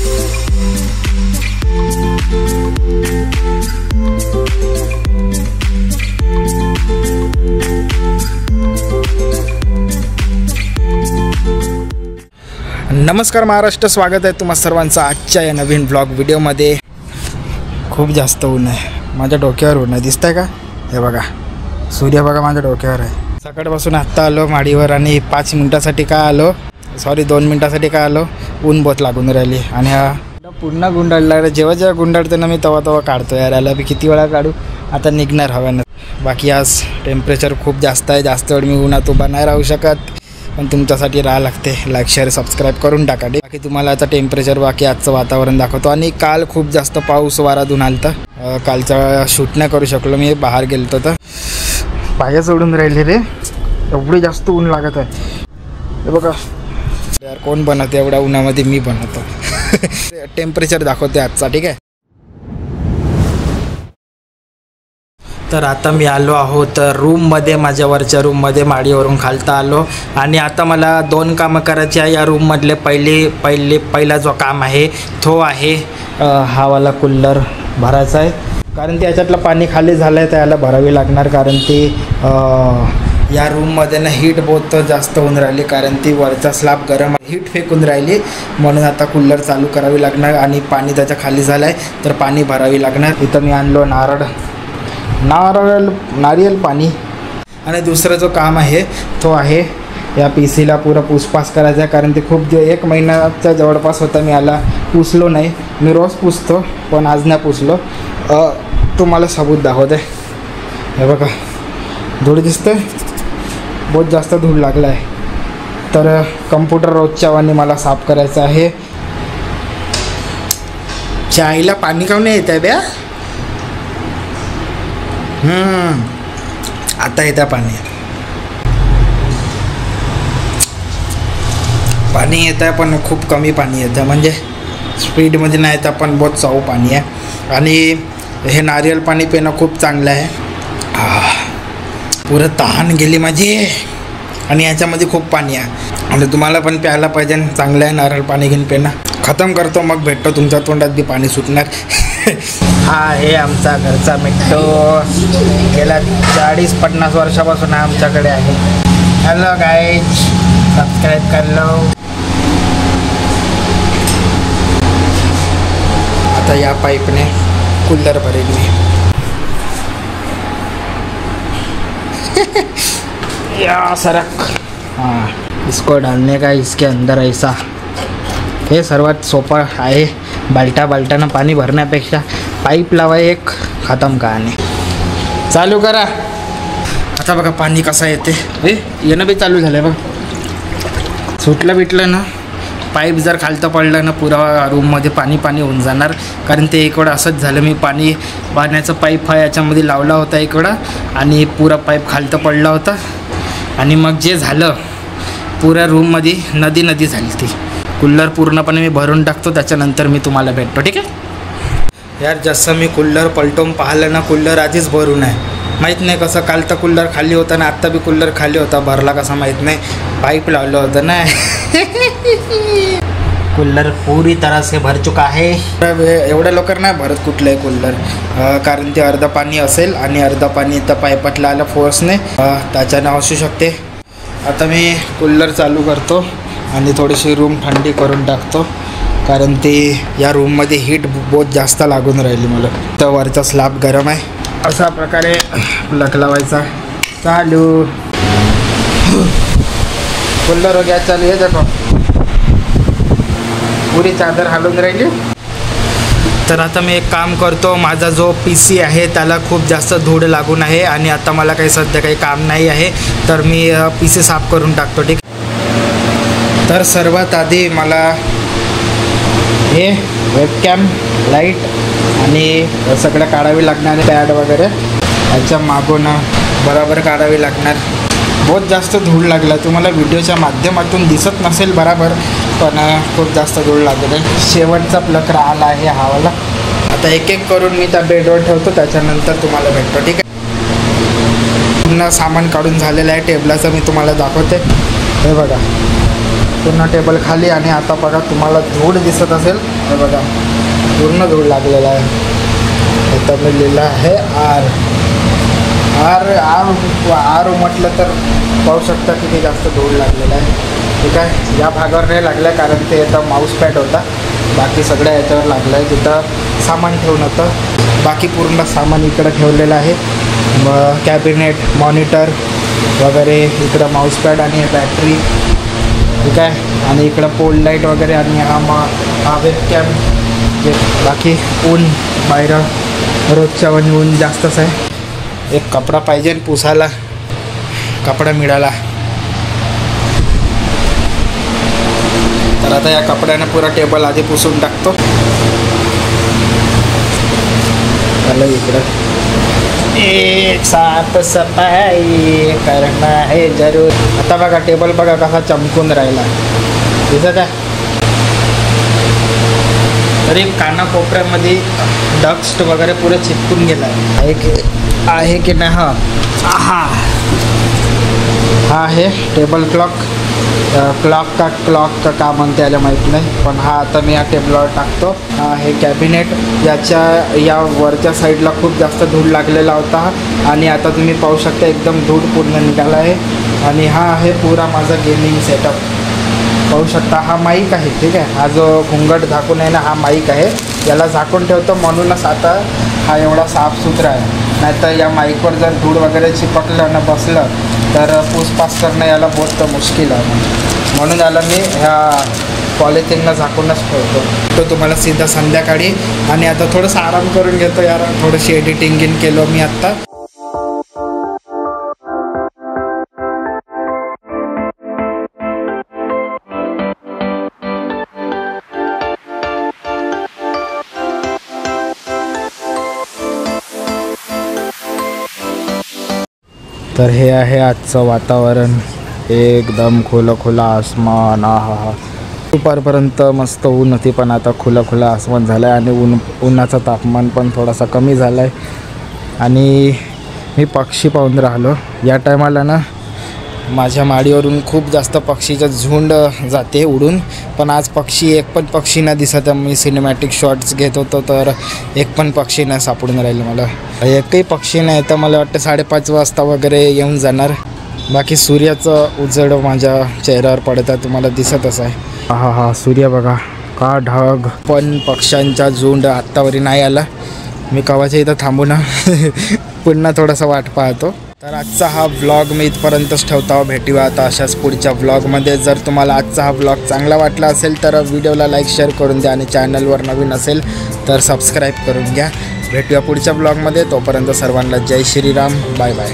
नमस्कार महाराष्ट्र, स्वागत आहे तुम्हा सर्वांचं आजच्या या नवीन ब्लॉग व्हिडिओमध्ये। खूप जास्त ऊन आहे, माझ्या डोक्यावर ऊन आहे, दिसतंय का? हे बघा, सूर्य बघा माझ्या डोक्यावर आहे। सकाळपासून आत्ता आलो माडीवर आणि 5 मिनिटासाठी का आलो, 2 मिनिटासाठी का आलो, ऊन बहुत लागून राहिली आणि हा पुन्हा गुंडाळला। जेव्हा गुंडाळतो ना मी तेव्हा काढतो यार, याला मी किती वेळा काढू, आता निघणार हव्यानं। बाकी आज टेम्परेचर खूप जास्त आहे, जास्त वेळ मी उन्हात उभा नाही राहू शकत, पण तुमच्यासाठी राहा लागते। लाईक शेअर सबस्क्राईब करून टाका। बाकी तुम्हाला आता टेम्परेचर बाकी आजचं वातावरण दाखवतो। आणि काल खूप जास्त पाऊस वारा धुऊन आलता, कालचा शूट नाही करू शकलो मी, बाहेर गेलतो तर पाय सोडून राहिले रे, एवढी जास्त ऊन लागत आहे। हे बघा यार, कोण बनवते एवढ्या उन्हामध्ये, मी बनवतो। टेम्परेचर दाखवते आजचा, ठीक आहे। तर आता मी आलो आहोत रूममध्ये, माझ्या वरच्या रूममध्ये, माडीवरून खालता आलो आणि आता मला 2 कामं करायची आहे या रूममधले। पहिला जो काम आहे तो आहे हा वाला कूलर भरायचा आहे, कारण ते याच्यातलं पाणी खाली झालं आहे, त्याला भरावी लागणार। कारण ती या रूममध्ये ना हीट बहुत जास्त होऊन राहिली, कारण ती वरचा स्लॅब गरम हीट फेकून राहिली, म्हणून आता कूलर चालू करावी लागणार आणि पाणी त्याच्या खाली झालं आहे तर पाणी भरावी लागणार। इथं मी आणलो नारियल पाणी। आणि दुसरं जो काम आहे तो आहे या पीसीला पुरा पुसपास करायचा आहे, कारण ते खूप 1 महिन्याच्या जवळपास होता मी याला पुसलो नाही। मी रोज पुसतो पण आज नाही पुसलो। तुम्हाला सबूत दाखवते, हे बघा धूळ दिसते, बहुत जास्त धूळ लागला आहे। तर कम्प्युटर रोजच्या वाणी मला साफ करायचं आहे। चायला पाणी काऊन नाही येत आहे ब्या? आता येतं पाणी येतं आहे, पण खूप कमी पाणी येतं, म्हणजे स्पीडमध्ये नाही येतं, पण बहुत चाऊ पाणी आहे। आणि हे नारियल पाणी पिणं खूप चांगलं आहे। पुरं तहान गेली माझी, आणि याच्यामध्ये खूप पाणी आहे आणि तुम्हाला पण प्यायला पाहिजे, चांगलं आहे नारळ पाणी घेऊन पिणं। खतम करतो, मग भेटतो तुमच्या तोंडात बी पाणी सुटणार। हा आहे आमचा घरचा मिट्टू, गेल्या 40-50 वर्षापासून आमच्याकडे आहे। हॅलो गाईज, सबस्क्राईब कर लो। आता या पाईपने कूलर भरेल मी। या सरक, हाँ इसको डालने का इसके अंदर ऐसा, हे सर्वात सोपं आहे। बाल्टानं पाणी भरण्यापेक्षा पाईप लावाय एक, खतम कहाणी। चालू करा आता, बघा पाणी कसं येते। येणं बी चालू झालं बघा, सुटलं बिटलं ना पाईप, जर खालतं पडलं ना पुरा रूममध्ये पाणी होऊन जाणार। कारण ते एक वेळा असंच झालं, मी पाण्याचा पाईप हा याच्यामध्ये लावला होता एक वेळा आणि पुरा पाईप खालतं पडला होता आणि मग जे झालं पुऱ्या रूममध्ये नदी झाली ती। कूलर पूर्णपणे मी भरून टाकतो, त्याच्यानंतर मी तुम्हाला भेटतो, ठीक आहे यार। जसं मी कूलर पलटून पाहिलं ना, कूलर आधीच भरून आहे, माहीत नाही कसं। काल तर कूलर खाली होता ना, आत्ता बी कूलर खाली होता, भरला कसा माहीत नाही, पाईप लावलं होतं ना। कूलर पूरी तरह से भर चुका आहे। एवढ्या लवकर नाही भरत कुठलंही कूलर, कारण ते अर्ध पाणी असेल आणि अर्ध पाणी तर पाईपातला आलं फोर्सने, त्याच्यानं असू शकते। आता मी कूलर चालू करतो आणि थोडीशी रूम थंडी करून टाकतो, कारण ते या रूममध्ये हीट बहुत जास्त लागून राहिली मला। तर वरचा स्लॅब गरम आहे, अशा प्रकारे प्लग लावायचा। चालू कूलर हो गया, चालू आहे। देखो पुरी चादर हलून राहिली। तर आता मी एक काम करतो, माझा जो PC आहे त्याला खूप जास्त धूळ लागून आहे आणि आता मला सध्या काही काम नाही आहे, तर मी PC साफ करून टाकतो, ठीक। तर सर्वात आधी मला हे वेबकॅम, लाईट आणि सगळं काढावी लागणार, पॅड वगैरे याच्या मागून बरोबर काढावी लागणार। बहुत जास्त धूळ लागला, तुम्हाला व्हिडिओच्या माध्यमातून दिसत नसेल बरोबर, पण खूप जास्त धूळ लागत आहे। शेवटचा प्लग राहिला आहे हा वाला। आता एक करून मी त्या बेडवर ठेवतो, त्याच्यानंतर तुम्हाला भेटतो, ठीक आहे। पूर्ण सामान काढून झालेलं आहे टेबलाचं, मी तुम्हाला दाखवते। हे बघा पूर्ण टेबल खाली. आणि आता बघा तुम्हाला धूळ दिसत असेल, हे बघा पूर्ण धूळ लागलेला आहे. आता मी लिहिलं आहे आर आर आर आर म्हटलं तर पाहू शकता किती जास्त धूळ लागलेला आहे. ठीक आहे, या भागावर नाही लागलं कारण ते आता माऊस पॅड होता, बाकी सगळ्या याच्यावर लागलं आहे. तिथं सामान ठेवून होतं, बाकी पूर्ण सामान इकडं ठेवलेलं आहे. मग कॅबिनेट, मॉनिटर वगैरे, इकडं माऊस पॅड आणि बॅटरी. ठीक आहे, आणि इकडं पोल लाईट वगैरे, आणि हा वेबकॅम. जे बाकी ऊन बाहेर रोजच्या वणी ऊन जास्तच आहे. एक कपडा पाहिजे पुसायला, कपडा मिळाला तर आता या कपड्याने पुरा टेबल आधी पुसून टाकतो. चला इकडं एक साथ सफाई करना है जरूर. आता बघा टेबल बघा कसा चमकून राहिला, दिसत आहे. तरी कानाकोपऱ्यामध्ये डस्ट वगैरे पुरे चिपकून गेला आहे की नाही. हा आहे टेबल क्लॉक. क्लॉक का म्हणते याला माहीत नाही, पण हा आता मी या टेबलवर टाकतो. हा हे कॅबिनेट, या वरच्या साईडला खूप जास्त धूळ लागलेला होता आणि आता तुम्ही पाहू शकता एकदम धूळ पूर्ण निघाला आहे. आणि हा आहे पुरा माझा गेमिंग सेटअप, पाहू शकता. हा माईक आहे, ठीक आहे. हा जो घुंगट झाकून आहे ना, हा माईक आहे. याला झाकून ठेवतो म्हणूनच आता हा एवढा साफसुथरा आहे. नाहीतर या माईकवर जर धूळ वगैरे चिपकलं ना बसलं तर पूसपास करणं याला बहुत मुश्किल आहे. म्हणून याला मी ह्या पॉलिथिनला झाकूनच ठेवतो. तो तुम्हाला सीधा संध्याकाळी. आणि आता थोडंसं आराम करून घेतो यार, थोडीशी एडिटिंग इन केलो मी आत्ता. तर हे आहे आजचं वातावरण, एकदम खुलं आसमान. हा दुपारपर्यंत मस्त ऊन होती, पण आता खुलं आसमान झालं आहे आणि उन्हाचं तापमान पण थोडासा कमी झाला आहे. आणि मी पक्षी पाहून राहिलो. या टायमाला ना माझ्या माडीवरून खूप जास्त पक्षीचं झुंड जाते उडून, पण आज एक पण पक्षी नाही दिसत. मी सिनेमॅटिक शॉट्स घेत होतो तर एक पण पक्षी नाही सापडून राहिलं मला. एकही पक्षी नाही, तर मला वाटतं 5:30 वाजता वगैरे येऊन जाणार. बाकी सूर्याचं उजेड माझ्या चेहऱ्यावर पडत आहे, तुम्हाला दिसतच आहे. हा सूर्य बघा का ढग. पण पक्ष्यांचा झुंड आत्तावरी नाही आला. मी कवाच्या इथं थांबू ना पुन्हा थोडासा वाट पाहतो. तर आजचा हा व्लॉग मी इथपर्यंतच ठेवतो. भेटूया आता अशाच पुढच्या व्लॉगमध्ये. जर तुम्हाला आजचा हा व्लॉग चांगला वाटला असेल तर व्हिडिओला लाईक शेअर करून द्या आणि चॅनलवर नवीन असेल तर सबस्क्राईब करून घ्या. भेटूया पुढच्या व्लॉगमध्ये. तोपर्यंत सर्वांना जय श्रीराम. Bye bye.